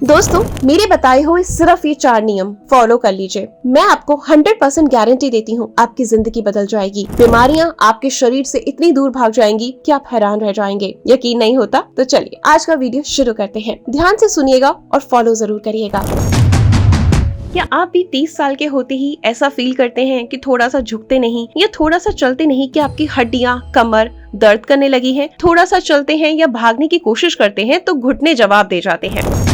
दोस्तों, मेरे बताए हुए सिर्फ ये 4 नियम फॉलो कर लीजिए। मैं आपको 100% गारंटी देती हूँ, आपकी जिंदगी बदल जाएगी। बीमारियाँ आपके शरीर से इतनी दूर भाग जाएंगी कि आप हैरान रह जाएंगे। यकीन नहीं होता तो चलिए आज का वीडियो शुरू करते हैं। ध्यान से सुनिएगा और फॉलो जरूर करिएगा। क्या आप भी 30 साल के होते ही ऐसा फील करते हैं कि थोड़ा सा झुकते नहीं या थोड़ा सा चलते नहीं कि आपकी हड्डियां, कमर दर्द करने लगी है? थोड़ा सा चलते हैं या भागने की कोशिश करते हैं तो घुटने जवाब दे जाते हैं।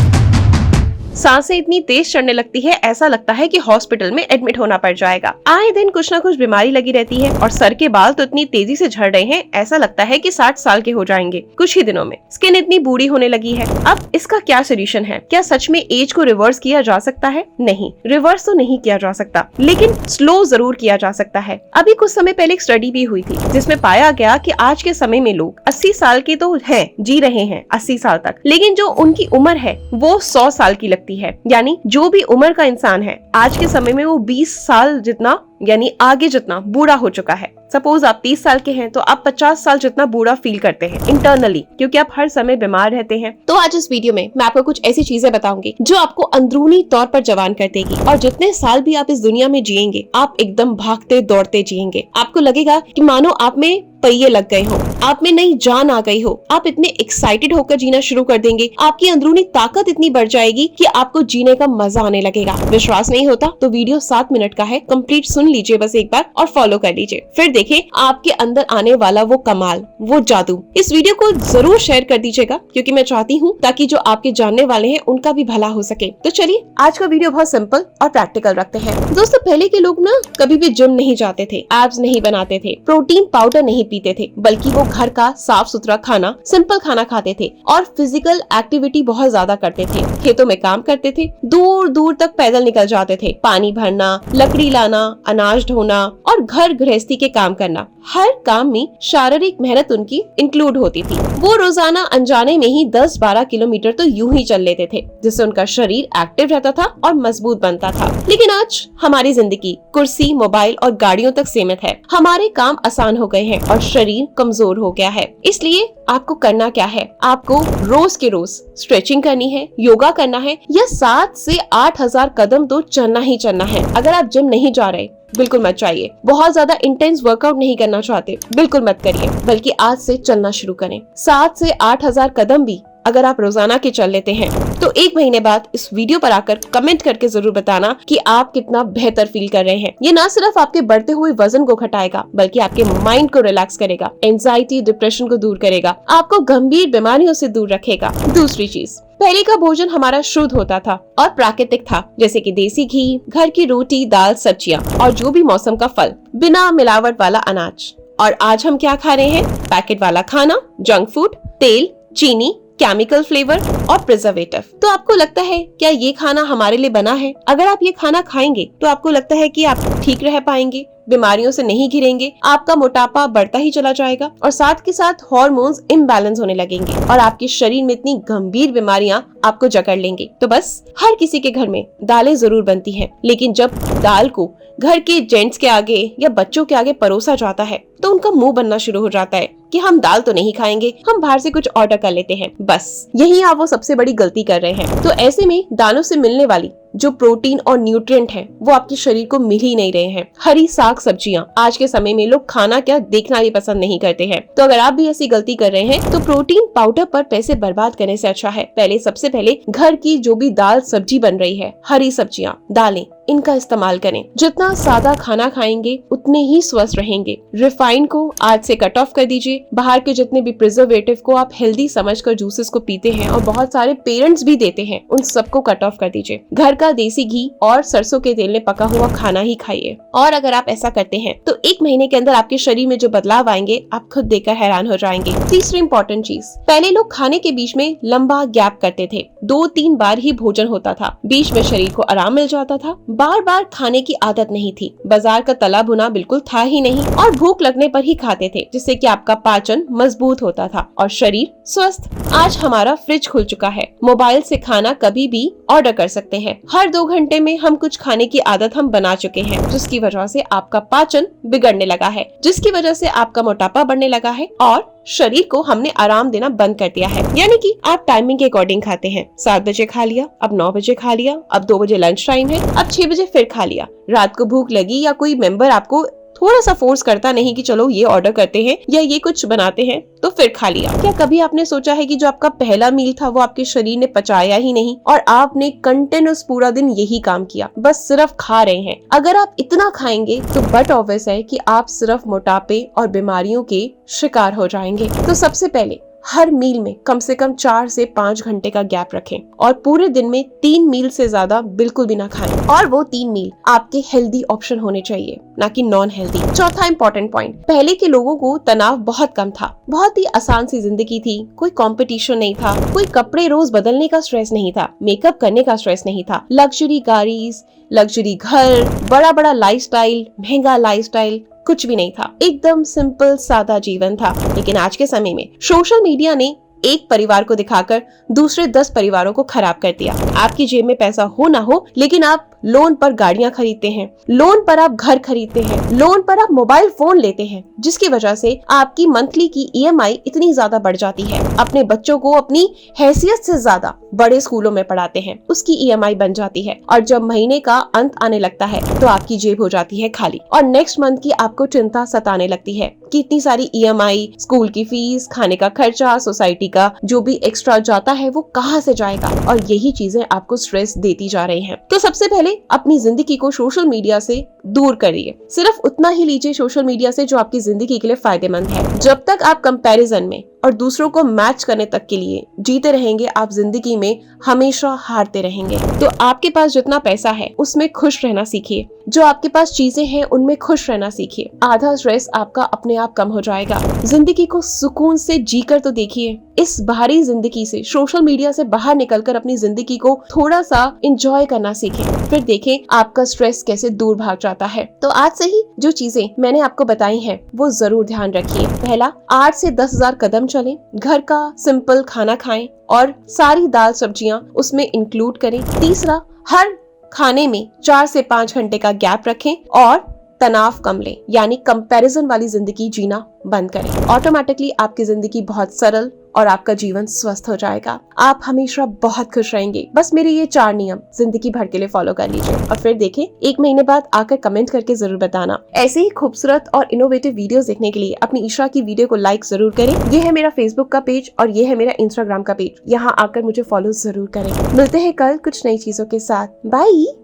सांसें इतनी तेज चढ़ने लगती है, ऐसा लगता है कि हॉस्पिटल में एडमिट होना पड़ जाएगा। आए दिन कुछ ना कुछ बीमारी लगी रहती है और सर के बाल तो इतनी तेजी से झड़ रहे हैं, ऐसा लगता है कि 60 साल के हो जाएंगे कुछ ही दिनों में। स्किन इतनी बूढ़ी होने लगी है। अब इसका क्या सोल्यूशन है? क्या सच में एज को रिवर्स किया जा सकता है? नहीं, रिवर्स तो नहीं किया जा सकता, लेकिन स्लो जरूर किया जा सकता है। अभी कुछ समय पहले एक स्टडी भी हुई थी जिसमें पाया गया कि आज के समय में लोग 80 साल के तो हैं, जी रहे हैं 80 साल तक, लेकिन जो उनकी उम्र है वो 100 साल की लगती है। यानी जो भी उम्र का इंसान है आज के समय में वो 20 साल जितना यानी आगे जितना बूढ़ा हो चुका है। सपोज आप 30 साल के हैं तो आप 50 साल जितना बूढ़ा फील करते हैं इंटरनली, क्योंकि आप हर समय बीमार रहते हैं। तो आज इस वीडियो में मैं आपको कुछ ऐसी चीजें बताऊंगी जो आपको अंदरूनी तौर पर जवान कर देगी, और जितने साल भी आप इस दुनिया में जिएंगे आप एकदम भागते दौड़ते जिएंगे। आपको लगेगा कि मानो आप में पहिए लग गए हो, आप में नई जान आ गई हो। आप इतने एक्साइटेड होकर जीना शुरू कर देंगे, आपकी अंदरूनी ताकत इतनी बढ़ जाएगी कि आपको जीने का मजा आने लगेगा। विश्वास नहीं होता तो वीडियो 7 मिनट का है, कंप्लीट सुन लीजिए बस एक बार और फॉलो कर लीजिए, फिर देखें आपके अंदर आने वाला वो कमाल, वो जादू। इस वीडियो को जरूर शेयर कर दीजिएगा क्योंकि मैं चाहती हूँ ताकि जो आपके जानने वाले हैं उनका भी भला हो सके। तो चलिए आज का वीडियो बहुत सिंपल और प्रैक्टिकल रखते हैं। दोस्तों, पहले के लोग ना कभी भी जिम नहीं जाते थे, एब्स नहीं बनाते थे, प्रोटीन पाउडर नहीं पीते थे, बल्कि वो घर का साफ सुथरा खाना, सिंपल खाना खाते थे और फिजिकल एक्टिविटी बहुत ज्यादा करते थे। खेतों में काम करते थे, दूर दूर तक पैदल निकल जाते थे, पानी भरना, लकड़ी लाना, अनाज ढोना और घर गृहस्थी के काम करना। हर काम में शारीरिक मेहनत उनकी इंक्लूड होती थी। वो रोजाना अनजाने में ही 10-12 किलोमीटर तो यूं ही चल लेते थे, जिससे उनका शरीर एक्टिव रहता था और मजबूत बनता था। लेकिन आज हमारी जिंदगी कुर्सी, मोबाइल और गाड़ियों तक सीमित है। हमारे काम आसान हो गए हैं और शरीर कमजोर हो गया है। इसलिए आपको करना क्या है? आपको रोज के रोज स्ट्रेचिंग करनी है, योगा करना है या 7 से 8 हजार कदम तो चलना ही चलना है। अगर आप जिम नहीं जा रहे बिल्कुल मत जाइए, बहुत ज्यादा इंटेंस वर्कआउट नहीं करना चाहते बिल्कुल मत करिए, बल्कि आज से चलना शुरू करें। 7 से 8 हजार कदम भी अगर आप रोजाना के चल लेते हैं तो 1 महीने बाद इस वीडियो पर आकर कमेंट करके जरूर बताना कि आप कितना बेहतर फील कर रहे हैं। ये ना सिर्फ आपके बढ़ते हुए वजन को घटाएगा बल्कि आपके माइंड को रिलैक्स करेगा, एंजाइटी, डिप्रेशन को दूर करेगा, आपको गंभीर बीमारियों से दूर रखेगा। दूसरी चीज, पहले का भोजन हमारा शुद्ध होता था और प्राकृतिक था, जैसे कि देसी घी, घर की रोटी, दाल, सब्जियां और जो भी मौसम का फल, बिना मिलावट वाला अनाज। और आज हम क्या खा रहे हैं? पैकेट वाला खाना, जंक फूड, तेल, चीनी, केमिकल फ्लेवर और प्रिजर्वेटिव। तो आपको लगता है क्या ये खाना हमारे लिए बना है? अगर आप ये खाना खाएंगे तो आपको लगता है कि आप ठीक रह पाएंगे, बीमारियों से नहीं घिरेंगे, आपका मोटापा बढ़ता ही चला जाएगा और साथ के साथ हार्मोन्स इम्बैलेंस होने लगेंगे और आपके शरीर में इतनी गंभीर बीमारियां आपको जकड़ लेंगी। तो बस हर किसी के घर में दालें जरूर बनती हैं, लेकिन जब दाल को घर के जेंट्स के आगे या बच्चों के आगे परोसा जाता है तो उनका मुंह बनना शुरू हो जाता है कि हम दाल तो नहीं खाएंगे, हम बाहर से कुछ ऑर्डर कर लेते हैं। बस यही आप वो सबसे बड़ी गलती कर रहे हैं। तो ऐसे में दालों से मिलने वाली जो प्रोटीन और न्यूट्रिएंट है वो आपके शरीर को मिल ही नहीं रहे हैं। हरी साग सब्जियां आज के समय में लोग खाना क्या देखना भी पसंद नहीं करते हैं। तो अगर आप भी ऐसी गलती कर रहे हैं तो प्रोटीन पाउडर पर पैसे बर्बाद करने से अच्छा है सबसे पहले घर की जो भी दाल सब्जी बन रही है, हरी सब्जियां, दालें, इनका इस्तेमाल करें। जितना सादा खाना खाएंगे उतने ही स्वस्थ रहेंगे। रिफाइंड को आज से कट ऑफ कर दीजिए। बाहर के जितने भी प्रिजर्वेटिव को आप हेल्दी समझकर जूसेस को पीते हैं और बहुत सारे पेरेंट्स भी देते हैं, उन सबको कट ऑफ कर दीजिए। घर का देसी घी और सरसों के तेल में पका हुआ खाना ही खाइए। और अगर आप ऐसा करते हैं तो 1 महीने के अंदर आपके शरीर में जो बदलाव आएंगे आप खुद देखकर हैरान हो जाएंगे। तीसरी इंपॉर्टेंट चीज, पहले लोग खाने के बीच में लंबा गैप करते थे, 2-3 बार ही भोजन होता था, बीच में शरीर को आराम मिल जाता था, बार बार खाने की आदत नहीं थी, बाजार का तला भुना बिल्कुल था ही नहीं और भूख लगने पर ही खाते थे, जिससे कि आपका पाचन मजबूत होता था और शरीर स्वस्थ। आज हमारा फ्रिज खुल चुका है, मोबाइल से खाना कभी भी ऑर्डर कर सकते हैं, हर 2 घंटे में हम कुछ खाने की आदत हम बना चुके हैं, जिसकी वजह से आपका पाचन बिगड़ने लगा है, जिसकी वजह से आपका मोटापा बढ़ने लगा है और शरीर को हमने आराम देना बंद कर दिया है। यानी कि आप टाइमिंग के अकॉर्डिंग खाते हैं। 7 बजे खा लिया, अब 9 बजे खा लिया, अब 2 बजे लंच टाइम है, अब 6 बजे फिर खा लिया। रात को भूख लगी या कोई मेंबर आपको थोड़ा सा फोर्स करता नहीं कि चलो ये ऑर्डर करते हैं या ये कुछ बनाते हैं, तो फिर खा लिया। क्या कभी आपने सोचा है कि जो आपका पहला मील था वो आपके शरीर ने पचाया ही नहीं और आपने कंटिन्यूस पूरा दिन यही काम किया, बस सिर्फ खा रहे हैं। अगर आप इतना खाएंगे तो बट ऑब्वियस है कि आप सिर्फ मोटापे और बीमारियों के शिकार हो जाएंगे। तो सबसे पहले हर मील में कम से कम 4 से 5 घंटे का गैप रखें और पूरे दिन में 3 मील से ज्यादा बिल्कुल भी ना खाएं। और वो 3 मील आपके हेल्दी ऑप्शन होने चाहिए, ना कि नॉन हेल्दी। चौथा इंपॉर्टेंट पॉइंट, पहले के लोगों को तनाव बहुत कम था, बहुत ही आसान सी जिंदगी थी, कोई कंपटीशन नहीं था, कोई कपड़े रोज बदलने का स्ट्रेस नहीं था, मेकअप करने का स्ट्रेस नहीं था, लग्जरी गाड़ीज, लग्जरी घर, बड़ा बड़ा लाइफस्टाइल, महंगा लाइफस्टाइल कुछ भी नहीं था। एकदम सिंपल सादा जीवन था। लेकिन आज के समय में सोशल मीडिया ने एक परिवार को दिखाकर दूसरे 10 परिवारों को खराब कर दिया। आपकी जेब में पैसा हो ना हो, लेकिन आप लोन पर गाड़ियां खरीदते हैं, लोन पर आप घर खरीदते हैं, लोन पर आप मोबाइल फोन लेते हैं, जिसकी वजह से आपकी मंथली की EMI इतनी ज्यादा बढ़ जाती है। अपने बच्चों को अपनी हैसियत से ज्यादा बड़े स्कूलों में पढ़ाते हैं, उसकी EMI बन जाती है। और जब महीने का अंत आने लगता है तो आपकी जेब हो जाती है खाली और नेक्स्ट मंथ की आपको चिंता सताने लगती है कि इतनी सारी EMI, स्कूल की फीस, खाने का खर्चा, सोसाइटी का जो भी एक्स्ट्रा जाता है वो कहाँ से जाएगा। और यही चीजें आपको स्ट्रेस देती जा रही हैं। तो सबसे पहले अपनी जिंदगी को सोशल मीडिया से दूर करिए। सिर्फ उतना ही लीजिए सोशल मीडिया से जो आपकी जिंदगी के लिए फायदेमंद है। जब तक आप कंपैरिजन में और दूसरों को मैच करने तक के लिए जीते रहेंगे, आप जिंदगी में हमेशा हारते रहेंगे। तो आपके पास जितना पैसा है उसमें खुश रहना सीखिए, जो आपके पास चीजें हैं उनमें खुश रहना सीखिए। आधा स्ट्रेस आपका अपने आप कम हो जाएगा। जिंदगी को सुकून से जीकर तो देखिए। इस भारी जिंदगी से, सोशल मीडिया से बाहर निकलकर अपनी जिंदगी को थोड़ा सा एंजॉय करना सीखें, फिर देखें आपका स्ट्रेस कैसे दूर भाग जाता है। तो आज से ही जो चीजें मैंने आपको बताई हैं वो जरूर ध्यान रखिए। पहला, 8 से 10,000 कदम चलें, घर का सिंपल खाना खाएं और सारी दाल सब्जियां उसमें इंक्लूड करें। तीसरा, हर खाने में 4 से 5 घंटे का गैप रखें और तनाव कम लें, यानी कंपैरिजन वाली जिंदगी जीना बंद करें। ऑटोमेटिकली आपकी जिंदगी बहुत सरल और आपका जीवन स्वस्थ हो जाएगा। आप हमेशा बहुत खुश रहेंगे। बस मेरे ये 4 नियम जिंदगी भर के लिए फॉलो कर लीजिए और फिर देखें 1 महीने बाद आकर कमेंट करके जरूर बताना। ऐसे ही खूबसूरत और इनोवेटिव वीडियोस देखने के लिए अपनी ईशा की वीडियो को लाइक जरूर करें। ये है मेरा फेसबुक का पेज और ये है मेरा इंस्टाग्राम का पेज। यहाँ आकर मुझे फॉलो जरूर करें। मिलते हैं कल कुछ नई चीजों के साथ। बाय।